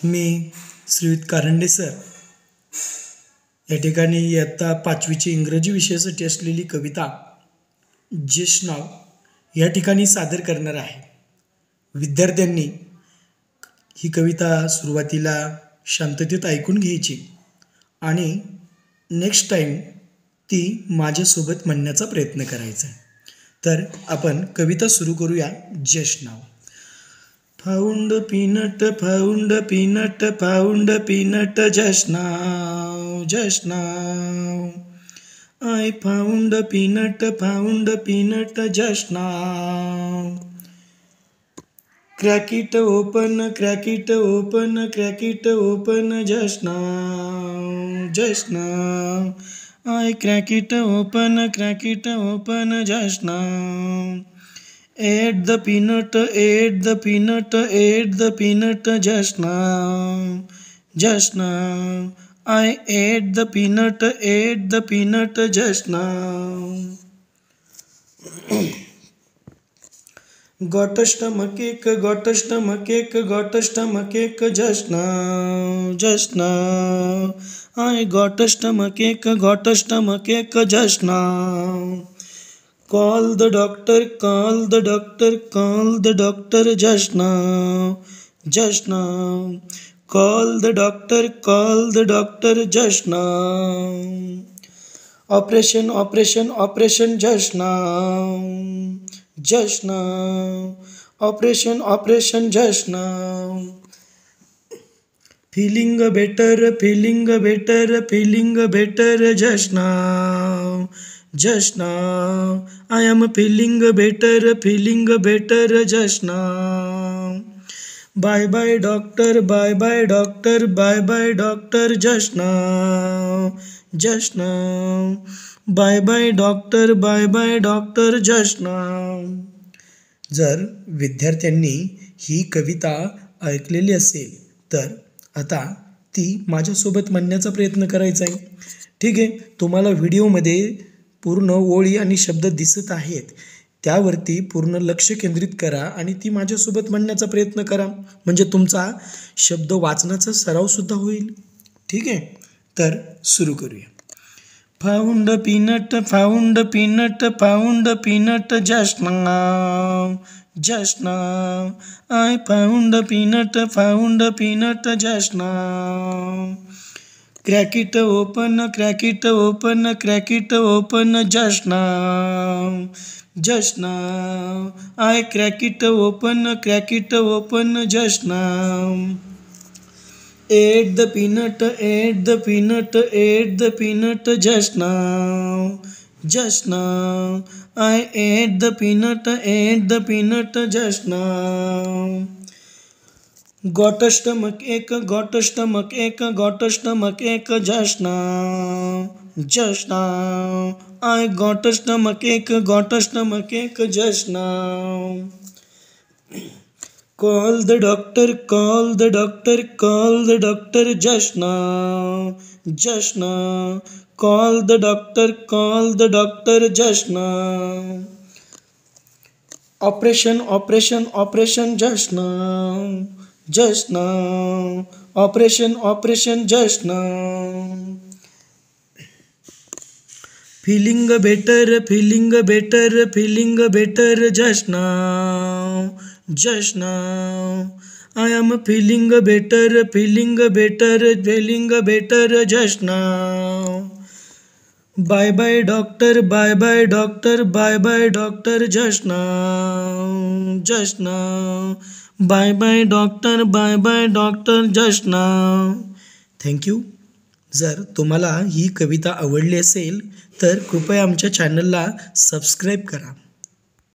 मी श्रीयुत Karande sir या ठिकाणी इयत्ता 5वीची इंग्रजी विषयासाठी असलेली कविता जस्ट नाव या ठिकाणी सादर करणार आहे। विद्यार्थ्यांनी ही कविता सुरुवातीला शांततेत ऐकून घ्यायची आणि नेक्स्ट टाइम ती माझ्यासोबत म्हणण्याचा प्रयत्न करायचा। तर आपण कविता सुरू करूया। Just now. Found a peanut, found a peanut, found a peanut just now, just now. I found a peanut just now. Crack it open, crack it open, crack it open just now, just now. I crack it open just now. Ate the peanut just now, just now. I ate the peanut just now. Got a stomachache just now, just now. I got a stomachache just now. Call the doctor just now, just now. Call the doctor just now. Operation just now, just now. Operation just now. Feeling better just now, just now. I am feeling better just now. Bye bye doctor just now, just now. Bye bye doctor just now. जर विद्यार्थ्यांनी ही कविता ऐकलेली असेल तर आता ती माझ्यासोबत म्हणण्याचा प्रयत्न करायचा आहे। ठीक आहे, तुम्हाला व्हिडिओमध्ये पूर्ण ओळी आणि शब्द दिसत आहेत, त्यावरती पूर्ण लक्ष केंद्रित करा आणि ती माझ्यासोबत म्हणण्याचा प्रयत्न करा, म्हणजे तुमचा शब्द वाचनाचा सराव सुद्धा होईल। ठीक आहे, तर सुरू करूया। Found a peanut just now, just now. I found a peanut just now. Crack it open just now, just now. I crack it open just now. Ate the peanut just now, just now. I ate the peanut just now. Got a stomachache just now, just now. I got a stomachache just now. Call the doctor just now, just now. Call the doctor just now. Operation just now, just now. Operation just now. Feeling better just now, just now. I am feeling better just now. Bye bye doctor just now, just now. Bye bye doctor just now. Thank you. जर तुम्हाला ही कविता आवडली असेल तर कृपया आमच्या चॅनलला subscribe करा।